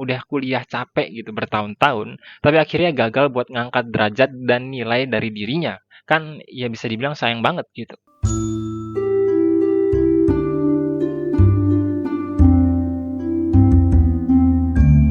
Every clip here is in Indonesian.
udah kuliah capek gitu bertahun-tahun, tapi akhirnya gagal buat ngangkat derajat dan nilai dari dirinya. Kan ya bisa dibilang sayang banget gitu.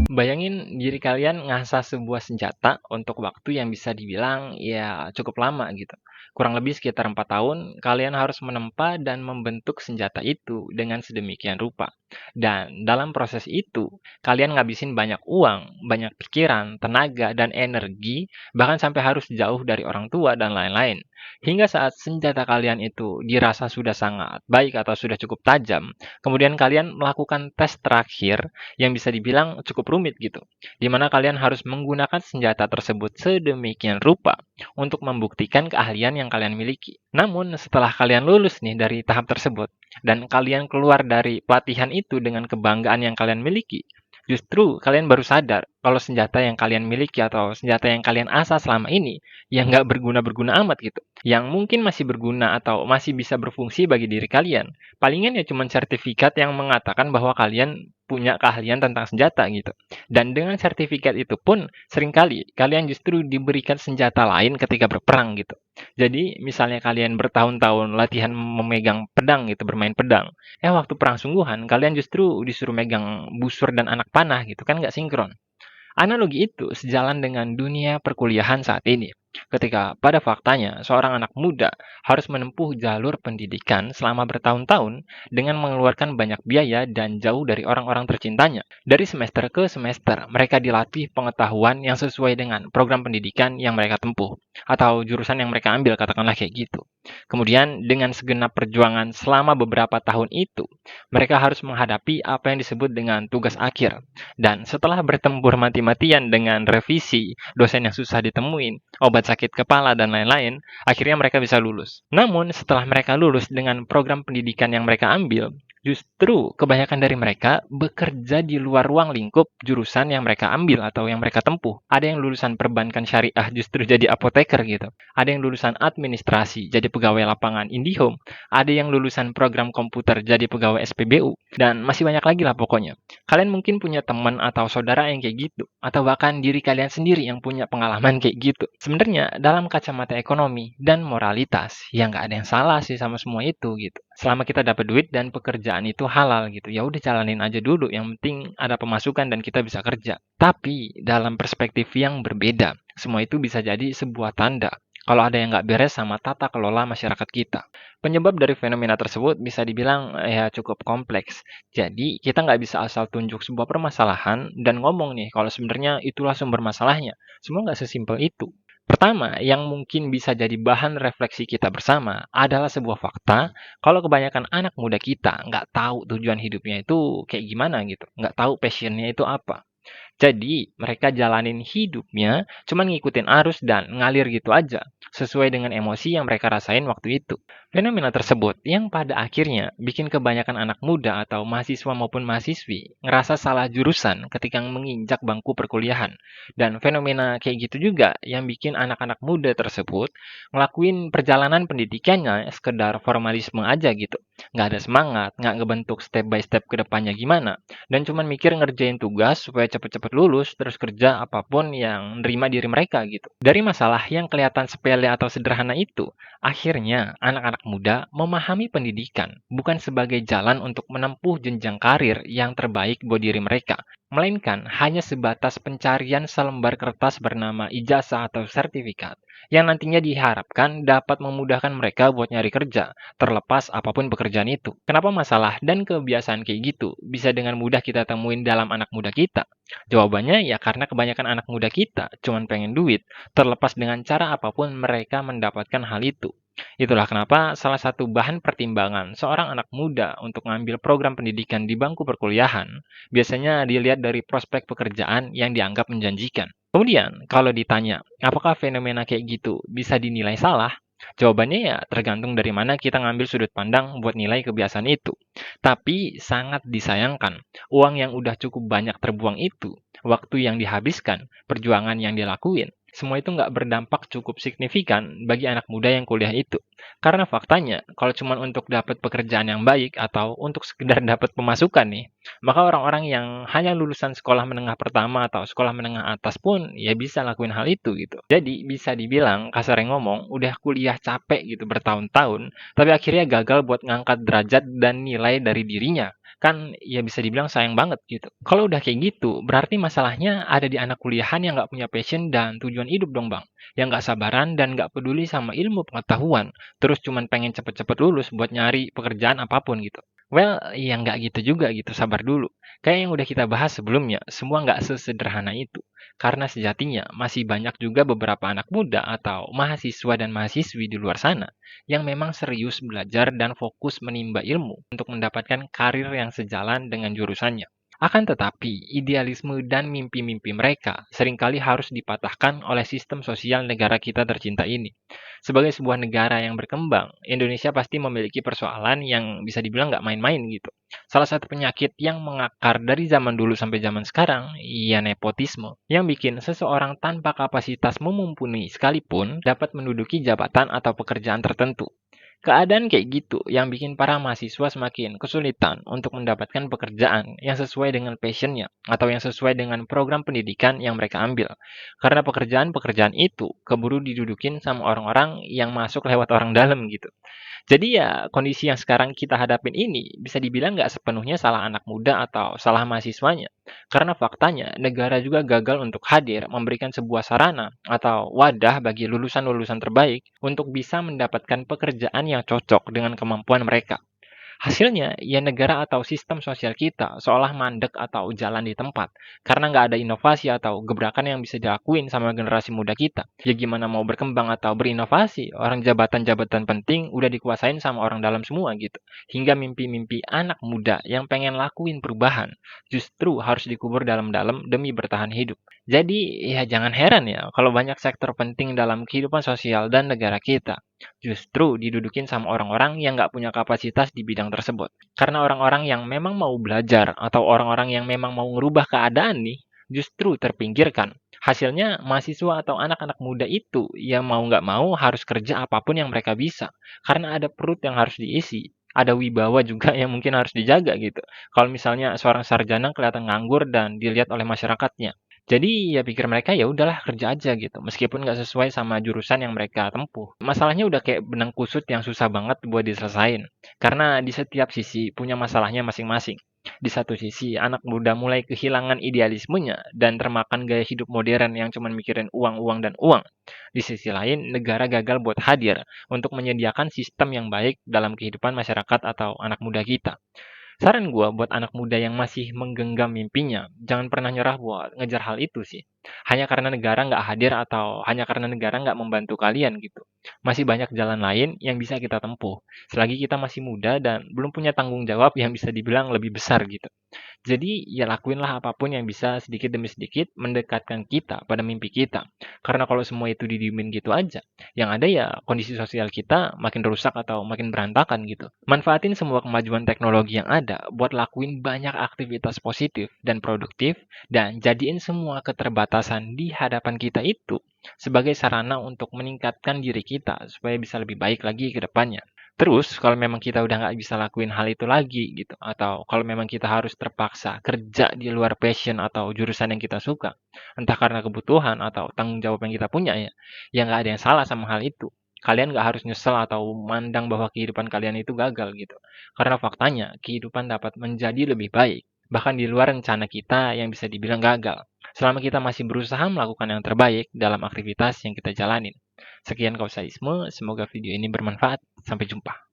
Bayangin diri kalian ngasah sebuah senjata untuk waktu yang bisa dibilang ya cukup lama gitu. Kurang lebih sekitar 4 tahun, kalian harus menempa dan membentuk senjata itu dengan sedemikian rupa. Dan dalam proses itu, kalian ngabisin banyak uang, banyak pikiran, tenaga, dan energi, bahkan sampai harus jauh dari orang tua dan lain-lain. Hingga saat senjata kalian itu dirasa sudah sangat baik atau sudah cukup tajam, kemudian kalian melakukan tes terakhir yang bisa dibilang cukup rumit gitu, di mana kalian harus menggunakan senjata tersebut sedemikian rupa untuk membuktikan keahlian yang kalian miliki. Namun, setelah kalian lulus nih dari tahap tersebut, dan kalian keluar dari pelatihan itu dengan kebanggaan yang kalian miliki, justru kalian baru sadar kalau senjata yang kalian miliki atau senjata yang kalian asah selama ini yang nggak berguna-berguna amat gitu. Yang mungkin masih berguna atau masih bisa berfungsi bagi diri kalian. Palingan ya cuma sertifikat yang mengatakan bahwa kalian punya keahlian tentang senjata gitu. Dan dengan sertifikat itu pun seringkali kalian justru diberikan senjata lain ketika berperang gitu. Jadi misalnya kalian bertahun-tahun latihan memegang pedang gitu, bermain pedang. Waktu perang sungguhan kalian justru disuruh megang busur dan anak panah gitu kan nggak sinkron. Analogi itu sejalan dengan dunia perkuliahan saat ini. Ketika pada faktanya seorang anak muda harus menempuh jalur pendidikan selama bertahun-tahun dengan mengeluarkan banyak biaya dan jauh dari orang-orang tercintanya. Dari semester ke semester, mereka dilatih pengetahuan yang sesuai dengan program pendidikan yang mereka tempuh atau jurusan yang mereka ambil, katakanlah kayak gitu. Kemudian dengan segenap perjuangan selama beberapa tahun itu, mereka harus menghadapi apa yang disebut dengan tugas akhir. Dan setelah bertempur mati-matian dengan revisi, dosen yang susah ditemuin, obat sakit kepala, dan lain-lain, akhirnya mereka bisa lulus. Namun, setelah mereka lulus dengan program pendidikan yang mereka ambil, justru kebanyakan dari mereka bekerja di luar ruang lingkup jurusan yang mereka ambil atau yang mereka tempuh. Ada yang lulusan perbankan syariah justru jadi apoteker gitu. Ada yang lulusan administrasi jadi pegawai lapangan IndiHome. Ada yang lulusan program komputer jadi pegawai SPBU. Dan masih banyak lagi lah pokoknya. Kalian mungkin punya teman atau saudara yang kayak gitu, atau bahkan diri kalian sendiri yang punya pengalaman kayak gitu. Sebenarnya dalam kacamata ekonomi dan moralitas, ya nggak ada yang salah sih sama semua itu gitu. Selama kita dapat duit dan pekerjaan itu halal gitu, ya udah jalanin aja dulu. Yang penting ada pemasukan dan kita bisa kerja. Tapi dalam perspektif yang berbeda, semua itu bisa jadi sebuah tanda kalau ada yang nggak beres sama tata kelola masyarakat kita. Penyebab dari fenomena tersebut bisa dibilang ya cukup kompleks. Jadi kita nggak bisa asal tunjuk sebuah permasalahan dan ngomong nih kalau sebenarnya itulah sumber masalahnya. Semua nggak sesimpel itu. Pertama, yang mungkin bisa jadi bahan refleksi kita bersama adalah sebuah fakta kalau kebanyakan anak muda kita nggak tahu tujuan hidupnya itu kayak gimana gitu, nggak tahu passionnya itu apa. Jadi, mereka jalanin hidupnya cuman ngikutin arus dan ngalir gitu aja, sesuai dengan emosi yang mereka rasain waktu itu. Fenomena tersebut yang pada akhirnya bikin kebanyakan anak muda atau mahasiswa maupun mahasiswi ngerasa salah jurusan ketika menginjak bangku perkuliahan. Dan fenomena kayak gitu juga yang bikin anak-anak muda tersebut ngelakuin perjalanan pendidikannya sekedar formalisme aja gitu. Nggak ada semangat, nggak ngebentuk step by step ke depannya gimana dan cuman mikir ngerjain tugas supaya cepet-cepet lulus terus kerja apapun yang nerima diri mereka gitu. Dari masalah yang kelihatan sepele atau sederhana itu, akhirnya anak-anak muda memahami pendidikan bukan sebagai jalan untuk menempuh jenjang karir yang terbaik buat diri mereka, melainkan hanya sebatas pencarian selembar kertas bernama ijazah atau sertifikat yang nantinya diharapkan dapat memudahkan mereka buat nyari kerja, terlepas apapun pekerjaan itu. Kenapa masalah dan kebiasaan kayak gitu bisa dengan mudah kita temuin dalam anak muda kita? Jawabannya ya karena kebanyakan anak muda kita cuman pengen duit, terlepas dengan cara apapun mereka mendapatkan hal itu. Itulah kenapa salah satu bahan pertimbangan seorang anak muda untuk mengambil program pendidikan di bangku perkuliahan biasanya dilihat dari prospek pekerjaan yang dianggap menjanjikan. Kemudian, kalau ditanya, apakah fenomena kayak gitu bisa dinilai salah? Jawabannya ya tergantung dari mana kita ngambil sudut pandang buat nilai kebiasaan itu. Tapi sangat disayangkan, uang yang udah cukup banyak terbuang itu, waktu yang dihabiskan, perjuangan yang dilakuin, semua itu nggak berdampak cukup signifikan bagi anak muda yang kuliah itu. Karena faktanya, kalau cuma untuk dapat pekerjaan yang baik atau untuk sekedar dapat pemasukan nih, Maka orang-orang yang hanya lulusan sekolah menengah pertama atau sekolah menengah atas pun ya bisa lakuin hal itu gitu. Jadi bisa dibilang kasarnya ngomong udah kuliah capek gitu bertahun-tahun, tapi akhirnya gagal buat ngangkat derajat dan nilai dari dirinya. Kan ya bisa dibilang sayang banget gitu. Kalau udah kayak gitu, berarti masalahnya ada di anak kuliahan yang nggak punya passion dan tujuan hidup dong bang. Yang nggak sabaran dan nggak peduli sama ilmu pengetahuan. Terus cuman pengen cepet-cepet lulus buat nyari pekerjaan apapun gitu. Well, ya nggak gitu juga gitu, sabar dulu. Kayak yang udah kita bahas sebelumnya, semua nggak sesederhana itu. Karena sejatinya masih banyak juga beberapa anak muda atau mahasiswa dan mahasiswi di luar sana yang memang serius belajar dan fokus menimba ilmu untuk mendapatkan karir yang sejalan dengan jurusannya. Akan tetapi, idealisme dan mimpi-mimpi mereka seringkali harus dipatahkan oleh sistem sosial negara kita tercinta ini. Sebagai sebuah negara yang berkembang, Indonesia pasti memiliki persoalan yang bisa dibilang nggak main-main gitu. Salah satu penyakit yang mengakar dari zaman dulu sampai zaman sekarang, ya nepotisme, yang bikin seseorang tanpa kapasitas memumpuni sekalipun dapat menduduki jabatan atau pekerjaan tertentu. Keadaan kayak gitu yang bikin para mahasiswa semakin kesulitan untuk mendapatkan pekerjaan yang sesuai dengan passionnya atau yang sesuai dengan program pendidikan yang mereka ambil. Karena pekerjaan-pekerjaan itu keburu didudukin sama orang-orang yang masuk lewat orang dalam gitu. Jadi ya kondisi yang sekarang kita hadapin ini bisa dibilang nggak sepenuhnya salah anak muda atau salah mahasiswanya. Karena faktanya negara juga gagal untuk hadir memberikan sebuah sarana atau wadah bagi lulusan-lulusan terbaik untuk bisa mendapatkan pekerjaan yang cocok dengan kemampuan mereka. Hasilnya, ya negara atau sistem sosial kita seolah mandek atau jalan di tempat, karena nggak ada inovasi atau gebrakan yang bisa dilakuin sama generasi muda kita. Ya gimana mau berkembang atau berinovasi, orang jabatan-jabatan penting udah dikuasain sama orang dalam semua gitu. Hingga mimpi-mimpi anak muda yang pengen lakuin perubahan, justru harus dikubur dalam-dalam demi bertahan hidup. Jadi, ya jangan heran ya kalau banyak sektor penting dalam kehidupan sosial dan negara kita justru didudukin sama orang-orang yang nggak punya kapasitas di bidang tersebut. Karena orang-orang yang memang mau belajar atau orang-orang yang memang mau ngerubah keadaan nih, justru terpinggirkan. Hasilnya, mahasiswa atau anak-anak muda itu yang mau nggak mau harus kerja apapun yang mereka bisa. Karena ada perut yang harus diisi. Ada wibawa juga yang mungkin harus dijaga gitu. Kalau misalnya seorang sarjana kelihatan nganggur dan dilihat oleh masyarakatnya. Jadi ya pikir mereka ya udahlah kerja aja gitu, meskipun nggak sesuai sama jurusan yang mereka tempuh. Masalahnya udah kayak benang kusut yang susah banget buat diselesain, karena di setiap sisi punya masalahnya masing-masing. Di satu sisi, anak muda mulai kehilangan idealismenya dan termakan gaya hidup modern yang cuma mikirin uang, uang, dan uang. Di sisi lain, negara gagal buat hadir untuk menyediakan sistem yang baik dalam kehidupan masyarakat atau anak muda kita. Saran gue buat anak muda yang masih menggenggam mimpinya, jangan pernah nyerah buat ngejar hal itu sih. Hanya karena negara nggak hadir atau hanya karena negara nggak membantu kalian gitu. Masih banyak jalan lain yang bisa kita tempuh. Selagi kita masih muda dan belum punya tanggung jawab yang bisa dibilang lebih besar gitu. Jadi ya lakuinlah apapun yang bisa sedikit demi sedikit mendekatkan kita pada mimpi kita. Karena kalau semua itu didiemin gitu aja, yang ada ya kondisi sosial kita makin rusak atau makin berantakan gitu. Manfaatin semua kemajuan teknologi yang ada buat lakuin banyak aktivitas positif dan produktif dan jadiin semua keterbatasan di hadapan kita itu sebagai sarana untuk meningkatkan diri kita supaya bisa lebih baik lagi ke depannya. Terus, kalau memang kita udah nggak bisa lakuin hal itu lagi gitu, atau kalau memang kita harus terpaksa kerja di luar passion atau jurusan yang kita suka, entah karena kebutuhan atau tanggung jawab yang kita punya ya nggak ada yang salah sama hal itu. Kalian nggak harus nyesel atau memandang bahwa kehidupan kalian itu gagal gitu. Karena faktanya, kehidupan dapat menjadi lebih baik, bahkan di luar rencana kita yang bisa dibilang gagal. Selama kita masih berusaha melakukan yang terbaik dalam aktivitas yang kita jalanin. Sekian kausaisme, semoga video ini bermanfaat. Sampai jumpa.